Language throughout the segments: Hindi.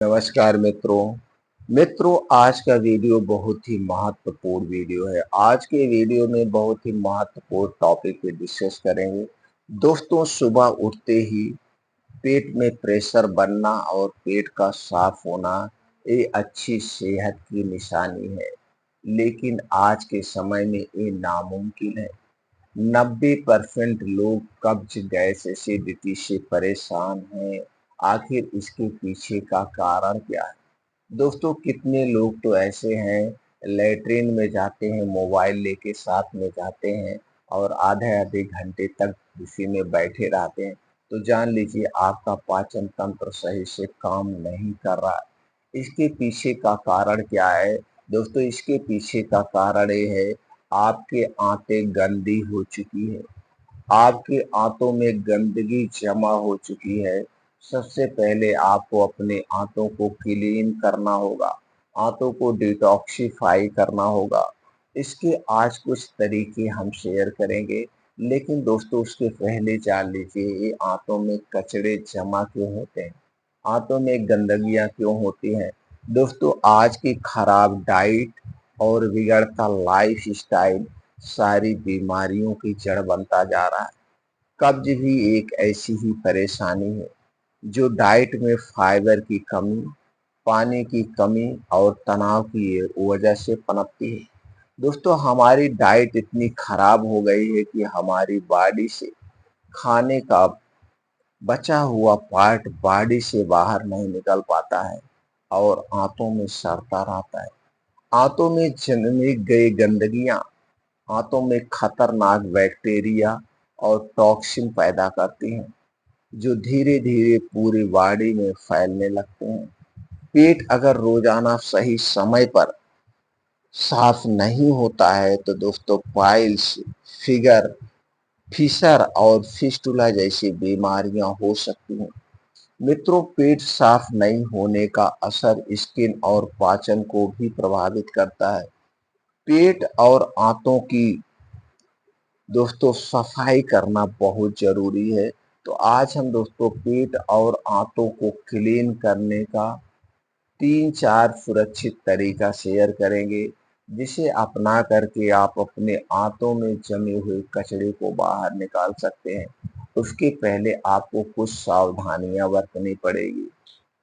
नमस्कार मित्रों आज का वीडियो बहुत ही महत्वपूर्ण वीडियो है। आज के वीडियो में बहुत ही महत्वपूर्ण टॉपिक पे डिस्कस करेंगे। दोस्तों, सुबह उठते ही पेट में प्रेशर बनना और पेट का साफ होना ये अच्छी सेहत की निशानी है, लेकिन आज के समय में ये नामुमकिन है। 90% लोग कब्ज, गैस, एसिडिटी से परेशान हैं। आखिर इसके पीछे का कारण क्या है? दोस्तों, कितने लोग तो ऐसे हैं, लैट्रिन में जाते हैं, मोबाइल लेके साथ में जाते हैं और आधे आधे घंटे तक उसी में बैठे रहते हैं। तो जान लीजिए आपका पाचन तंत्र सही से काम नहीं कर रहा है। इसके पीछे का कारण क्या है? दोस्तों, इसके पीछे का कारण ये है, आपके आंतें गंदी हो चुकी है। आपके आंतों में गंदगी जमा हो चुकी है। सबसे पहले आपको अपने आंतों को क्लीन करना होगा, आंतों को डिटॉक्सिफाई करना होगा। इसके आज कुछ तरीके हम शेयर करेंगे, लेकिन दोस्तों उसके पहले जान लीजिए ये आंतों में कचड़े जमा क्यों होते हैं, आंतों में गंदगियां क्यों होती हैं। दोस्तों, आज की खराब डाइट और बिगड़ता लाइफ स्टाइल सारी बीमारियों की जड़ बनता जा रहा है। कब्ज भी एक ऐसी ही परेशानी है जो डाइट में फाइबर की कमी, पानी की कमी और तनाव की वजह से पनपती है। दोस्तों, हमारी डाइट इतनी खराब हो गई है कि हमारी बॉडी से खाने का बचा हुआ पार्ट बॉडी से बाहर नहीं निकल पाता है और आंतों में सड़ता रहता है। आंतों में जमी गई गंदगियां आंतों में खतरनाक बैक्टीरिया और टॉक्सिन पैदा करती हैं, जो धीरे धीरे पूरी बॉडी में फैलने लगते हैं। पेट अगर रोजाना सही समय पर साफ नहीं होता है तो दोस्तों पाइल्स, फिगर, फिशर और फिस्टुला जैसी बीमारियां हो सकती हैं। मित्रों, पेट साफ नहीं होने का असर स्किन और पाचन को भी प्रभावित करता है। पेट और आंतों की दोस्तों सफाई करना बहुत जरूरी है। तो आज हम दोस्तों पेट और आंतों को क्लीन करने का 3-4 सुरक्षित तरीका शेयर करेंगे, जिसे अपना करके आप अपने आंतों में जमे हुए कचरे को बाहर निकाल सकते हैं। उसके पहले आपको कुछ सावधानियां बरतनी पड़ेगी,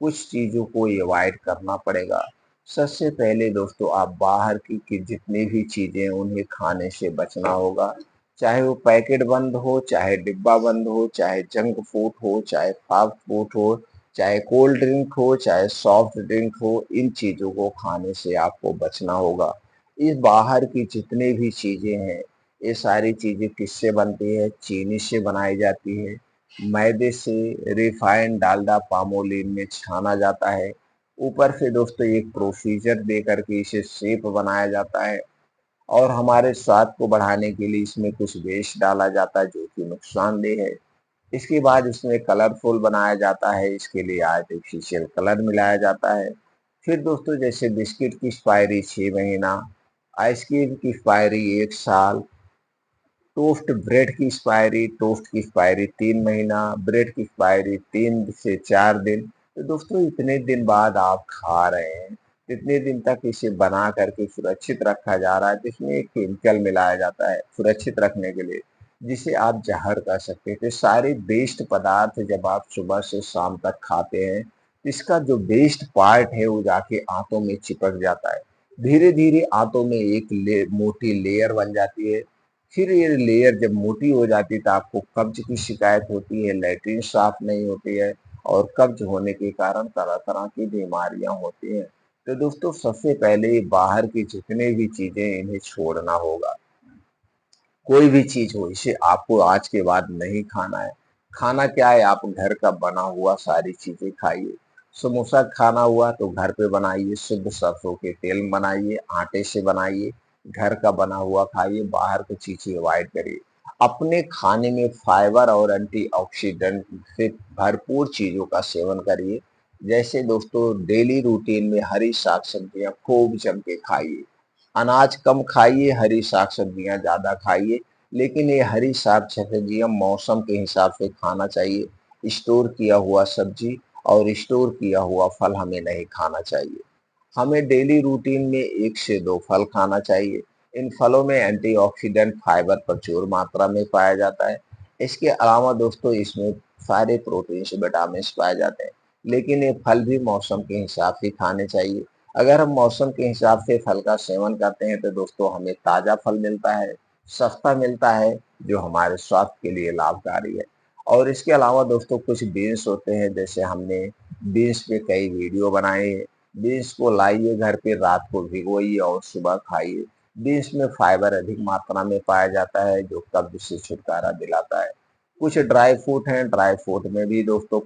कुछ चीजों को अवॉइड करना पड़ेगा। सबसे पहले दोस्तों आप बाहर की जितनी भी चीजें उन्हें खाने से बचना होगा। चाहे वो पैकेट बंद हो, चाहे डिब्बा बंद हो, चाहे जंक फूड हो, चाहे फास्ट फूड हो, चाहे कोल्ड ड्रिंक हो, चाहे सॉफ्ट ड्रिंक हो, इन चीजों को खाने से आपको बचना होगा। इस बाहर की जितनी भी चीजें हैं, ये सारी चीजें किससे बनती है? चीनी से बनाई जाती है, मैदे से, रिफाइंड डालडा पामोलिन में छाना जाता है। ऊपर से दोस्तों एक प्रोसीजर दे करके इसे शेप बनाया जाता है और हमारे स्वाद को बढ़ाने के लिए इसमें कुछ वेस्ट डाला जाता है जो कि नुकसानदेह है। इसके बाद इसमें कलरफुल बनाया जाता है, इसके लिए आर्टिफिशियल कलर मिलाया जाता है। फिर दोस्तों जैसे बिस्किट की एक्सपायरी 6 महीना, आइसक्रीम की एक्सपायरी 1 साल, टोस्ट की एक्सपायरी 3 महीना, ब्रेड की एक्सपायरी 3 से 4 दिन। तो दोस्तों इतने दिन बाद आप खा रहे हैं, इतने दिन तक इसे बना करके सुरक्षित रखा जा रहा है, जिसमें एक केमिकल मिलाया जाता है सुरक्षित रखने के लिए, जिसे आप जहर कर सकते हैं। तो सारे वेस्ट पदार्थ जब आप सुबह से शाम तक खाते हैं, इसका जो वेस्ट पार्ट है वो जाके आंतों में चिपक जाता है। धीरे धीरे आंतों में एक मोटी लेयर बन जाती है। फिर ये लेयर जब मोटी हो जाती है तो आपको कब्ज की शिकायत होती है, लैट्रिन साफ नहीं होती है और कब्ज होने के कारण तरह तरह की बीमारियां होती हैं। तो दोस्तों सबसे पहले बाहर की जितने भी चीजें इन्हें छोड़ना होगा। कोई भी चीज हो, इसे आपको आज के बाद नहीं खाना है। खाना क्या है? आप घर का बना हुआ सारी चीजें खाइए। समोसा खाना हुआ तो घर पे बनाइए, शुद्ध सरसों के तेल में बनाइए, आटे से बनाइए, घर का बना हुआ खाइए, बाहर की चीजें अवॉइड करिए। अपने खाने में फाइबर और एंटीऑक्सीडेंट से भरपूर चीजों का सेवन करिए। जैसे दोस्तों डेली रूटीन में हरी साग सब्जियां खूब जम के खाइए, अनाज कम खाइए, हरी साग सब्जियां ज्यादा खाइए। लेकिन ये हरी साग सब्जियां मौसम के हिसाब से खाना चाहिए। स्टोर किया हुआ सब्जी और स्टोर किया हुआ फल हमें नहीं खाना चाहिए। हमें डेली रूटीन में 1 से 2 फल खाना चाहिए। इन फलों में एंटीऑक्सीडेंट फाइबर प्रचुर मात्रा में पाया जाता है। इसके अलावा दोस्तों इसमें सारे प्रोटीन्स विटामिन्स पाए जाते हैं। लेकिन ये फल भी मौसम के हिसाब से खाने चाहिए। अगर हम मौसम के हिसाब से फल का सेवन करते हैं तो दोस्तों हमें ताज़ा फल मिलता है, सस्ता मिलता है, जो हमारे स्वास्थ्य के लिए लाभकारी है। और इसके अलावा दोस्तों कुछ बीन्स होते हैं, जैसे हमने बीन्स पे कई वीडियो बनाए हैं। बीन्स को लाइए घर पे, रात को भिगोइए और सुबह खाइए। बीन्स में फाइबर अधिक मात्रा में पाया जाता है जो कब्ज से छुटकारा दिलाता है। कुछ ड्राई फ्रूट हैं, ड्राई फ्रूट में भी दोस्तों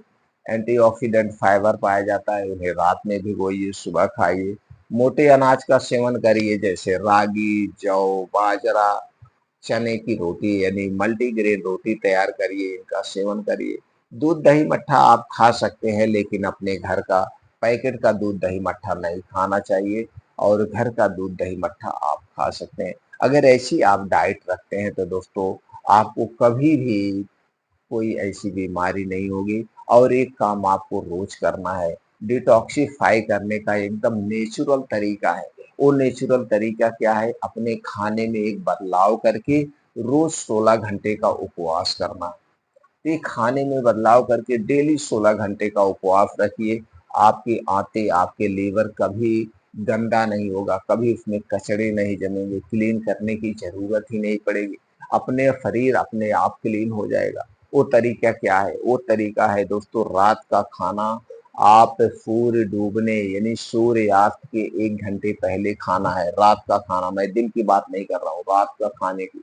एंटीऑक्सीडेंट फाइबर पाया जाता है। उन्हें रात में भिगोइए, सुबह खाइए। मोटे अनाज का सेवन करिए, जैसे रागी, जौ, बाजरा, चने की रोटी यानी मल्टीग्रेन रोटी तैयार करिए, इनका सेवन करिए। दूध दही मट्ठा आप खा सकते हैं, लेकिन अपने घर का पैकेट का दूध दही मट्ठा नहीं खाना चाहिए, और घर का दूध दही मट्ठा आप खा सकते हैं। अगर ऐसी आप डाइट रखते हैं तो दोस्तों आपको कभी भी कोई ऐसी बीमारी नहीं होगी। और एक काम आपको रोज करना है, डिटॉक्सिफाई करने का एकदम नेचुरल तरीका है। वो नेचुरल तरीका क्या है? अपने खाने में एक बदलाव करके रोज 16 घंटे का उपवास करना। ये खाने में बदलाव करके डेली 16 घंटे का उपवास रखिए। आपके आंतें, आपके लीवर कभी गंदा नहीं होगा, कभी उसमें कचड़े नहीं जमेंगे, क्लीन करने की ज़रूरत ही नहीं पड़ेगी। अपने शरीर अपने आप क्लीन हो जाएगा। वो तरीका क्या है? वो तरीका है दोस्तों, रात का खाना आप सूर्य डूबने यानी सूर्यास्त के 1 घंटे पहले खाना है। रात का खाना, मैं दिन की बात नहीं कर रहा हूँ, रात का खाने की।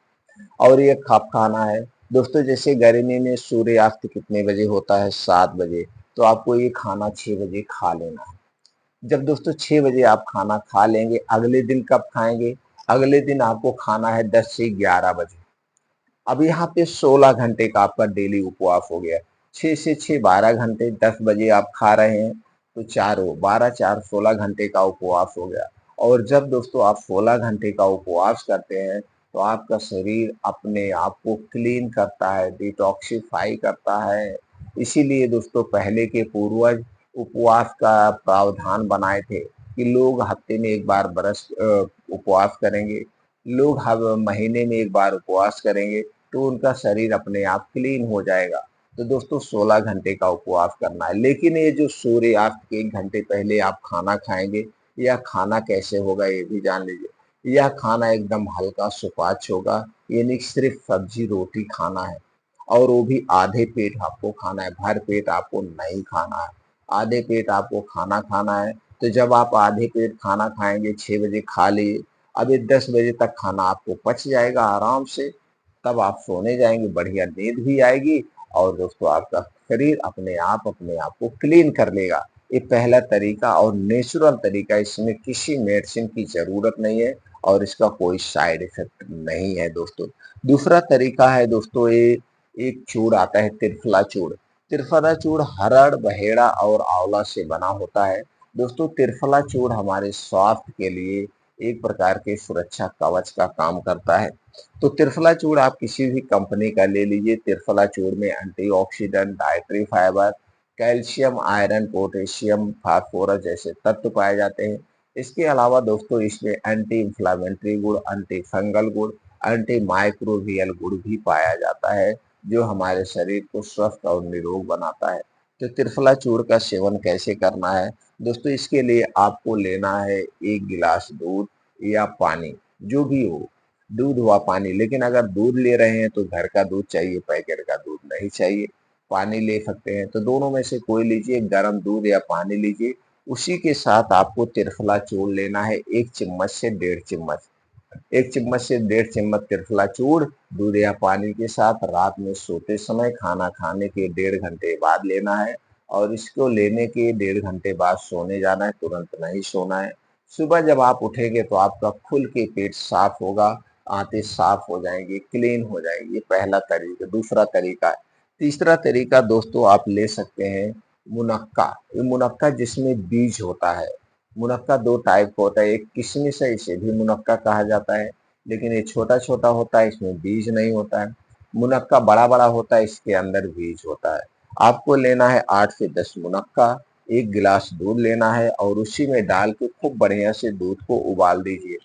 और ये कब खाना है? दोस्तों जैसे गर्मी में सूर्यास्त कितने बजे होता है? 7 बजे। तो आपको ये खाना 6 बजे खा लेना है। जब दोस्तों 6 बजे आप खाना खा लेंगे, अगले दिन कब खाएँगे? अगले दिन आपको खाना है 10 से 11 बजे। अब यहाँ पे 16 घंटे का आपका डेली उपवास हो गया। 6 से 6 12 घंटे, 10 बजे आप खा रहे हैं तो 4 12 4 16 घंटे का उपवास हो गया। और जब दोस्तों आप 16 घंटे का उपवास करते हैं तो आपका शरीर अपने आप को क्लीन करता है, डिटॉक्सिफाई करता है। इसीलिए दोस्तों पहले के पूर्वज उपवास का प्रावधान बनाए थे कि लोग हफ्ते में 1 बार उपवास करेंगे, लोग हर महीने में 1 बार उपवास करेंगे, तो उनका शरीर अपने आप क्लीन हो जाएगा। तो दोस्तों 16 घंटे का उपवास करना है। लेकिन ये जो सूर्यास्त के 1 घंटे पहले आप खाना खाएँगे, यह खाना कैसे होगा ये भी जान लीजिए। यह खाना एकदम हल्का सुपाच्य होगा, यानी सिर्फ़ सब्ज़ी रोटी खाना है, और वो भी आधे पेट आपको खाना है, भर पेट आपको नहीं खाना है। आधे पेट आपको खाना खाना है। तो जब आप आधे पेट खाना खाएँगे, 6 बजे खा लिए, अब ये 10 बजे तक खाना आपको पच जाएगा आराम से। तब आप सोने जाएँगे, बढ़िया नींद भी आएगी, और दोस्तों आपका शरीर अपने आप को क्लीन कर लेगा। ये पहला तरीका और नेचुरल तरीका, इसमें किसी मेडिसिन की ज़रूरत नहीं है और इसका कोई साइड इफ़ेक्ट नहीं है दोस्तों। दूसरा तरीका है दोस्तों, ये एक चूर्ण आता है, त्रिफला चूर्ण। त्रिफला चूर्ण हरड़, बहेड़ा और आंवला से बना होता है। दोस्तों त्रिफला चूर्ण हमारे स्वास्थ्य के लिए एक प्रकार के सुरक्षा कवच का काम करता है। तो त्रिफला चूर्ण आप किसी भी कंपनी का ले लीजिए। त्रिफला चूर्ण में antioxidant, dietary fibre, calcium, iron, potassium, phosphorus जैसे तत्व पाए जाते हैं। इसके अलावा दोस्तों इसमें एंटी इंफ्लेमेटरी गुण, एंटी फंगल गुण, एंटी माइक्रोबियल गुण भी पाया जाता है, जो हमारे शरीर को स्वस्थ और निरोग बनाता है। तो त्रिफला चूर्ण का सेवन कैसे करना है? दोस्तों इसके लिए आपको लेना है 1 गिलास दूध या पानी, जो भी हो, दूध व पानी। लेकिन अगर दूध ले रहे हैं तो घर का दूध चाहिए, पैकेट का दूध नहीं चाहिए। पानी ले सकते हैं, तो दोनों में से कोई लीजिए, गर्म दूध या पानी लीजिए। उसी के साथ आपको त्रिफला चूर्ण लेना है, 1 चम्मच से 1.5 चम्मच। 1 चम्मच से 1.5 चम्मच त्रिफला चूर्ण दूध या पानी के साथ रात में सोते समय खाना खाने के 1.5 घंटे बाद लेना है, और इसको लेने के 1.5 घंटे बाद सोने जाना है, तुरंत नहीं सोना है। सुबह जब आप उठेंगे तो आपका खुल के पेट साफ होगा, आंतें साफ हो जाएंगी, क्लीन हो जाएंगी। ये पहला तरीका। दूसरा तरीका है। तीसरा तरीका दोस्तों आप ले सकते हैं मुनक्का। ये मुनक्का जिसमें बीज होता है। मुनक्का 2 टाइप का होता है, एक किशमिश है, इसे भी मुनक्का कहा जाता है, लेकिन ये छोटा-छोटा होता है, इसमें बीज नहीं होता है। मुनक्का बड़ा-बड़ा होता है, इसके अंदर बीज होता है। आपको लेना है 8 से 10 मुनक्का, 1 गिलास दूध लेना है और उसी में डाल के खूब बढ़िया से दूध को उबाल दीजिए।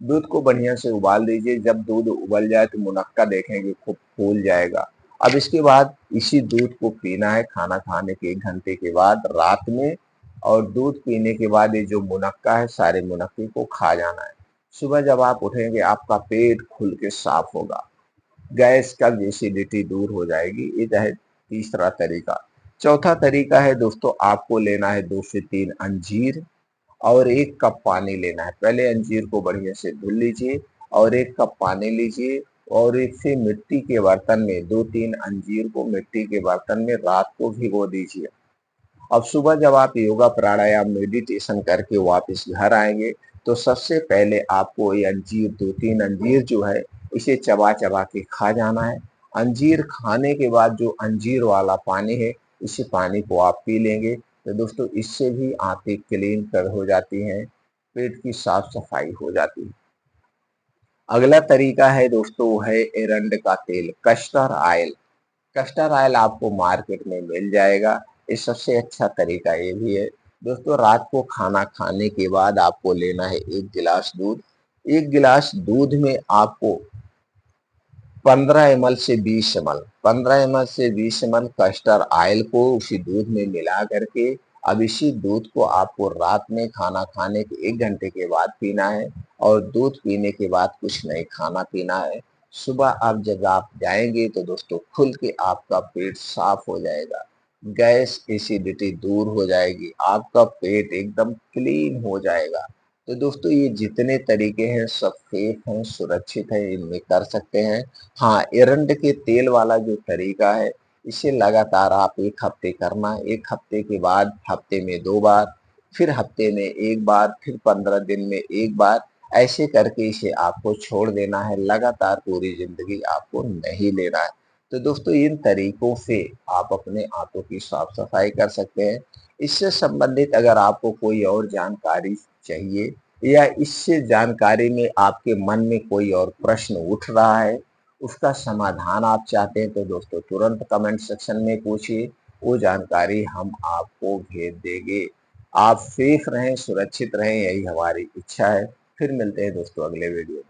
दूध को बढ़िया से उबाल दीजिए। जब दूध उबल जाए तो मुनक्का देखेंगे खूब फूल जाएगा। अब इसके बाद इसी दूध को पीना है खाना खाने के 1 घंटे के बाद रात में, और दूध पीने के बाद ये जो मुनक्का है सारे मुनक्के को खा जाना है। सुबह जब आप उठेंगे आपका पेट खुल के साफ होगा, गैस का एसिडिटी दूर हो जाएगी। ये है तीसरा तरीका। चौथा तरीका है दोस्तों, आपको लेना है 2 से 3 अंजीर और 1 कप पानी लेना है। पहले अंजीर को बढ़िया से धुल लीजिए और 1 कप पानी लीजिए और इसे मिट्टी के बर्तन में 2-3 अंजीर को मिट्टी के बर्तन में रात को भिगो दीजिए। अब सुबह जब आप योगा प्राणायाम मेडिटेशन करके वापस घर आएंगे तो सबसे पहले आपको ये अंजीर 2-3 अंजीर जो है इसे चबा चबा के खा जाना है। अंजीर खाने के बाद जो अंजीर वाला पानी है इसी पानी को आप पी लेंगे तो दोस्तों इससे भी आंतें क्लीन कर हो जाती हैं, पेट की साफ सफाई हो जाती है। अगला तरीका है दोस्तों वो है एरंड का तेल, कस्टर ऑयल। कस्टर ऑयल आपको मार्केट में मिल जाएगा। ये सबसे अच्छा तरीका ये भी है। दोस्तों रात को खाना खाने के बाद आपको लेना है 1 गिलास दूध। 1 गिलास दूध में आपको 15 ml से 20 ml 15 ml से 20 ml कस्टर ऑयल को उसी दूध में मिला करके अब इसी दूध को आपको रात में खाना खाने के 1 घंटे के बाद पीना है और दूध पीने के बाद कुछ नहीं खाना पीना है। सुबह अब जब आप जाएंगे तो दोस्तों खुल के आपका पेट साफ हो जाएगा, गैस एसिडिटी दूर हो जाएगी, आपका पेट एकदम क्लीन हो जाएगा। तो दोस्तों ये जितने तरीके हैं सब सेफ हैं, सुरक्षित है, इनमें कर सकते हैं। हाँ, एरंड के तेल वाला जो तरीका है इसे लगातार आप 1 हफ्ते करना। 1 हफ्ते के बाद हफ्ते में 2 बार, फिर हफ्ते में 1 बार, फिर 15 दिन में 1 बार, ऐसे करके इसे आपको छोड़ देना है। लगातार पूरी जिंदगी आपको नहीं लेना है। तो दोस्तों इन तरीकों से आप अपने आंतों की साफ सफाई कर सकते हैं। इससे संबंधित अगर आपको कोई और जानकारी चाहिए या इससे जानकारी में आपके मन में कोई और प्रश्न उठ रहा है, उसका समाधान आप चाहते हैं तो दोस्तों तुरंत कमेंट सेक्शन में पूछिए, वो जानकारी हम आपको भेज देंगे। आप सेफ रहें, सुरक्षित रहें, यही हमारी इच्छा है। फिर मिलते हैं दोस्तों अगले वीडियो में।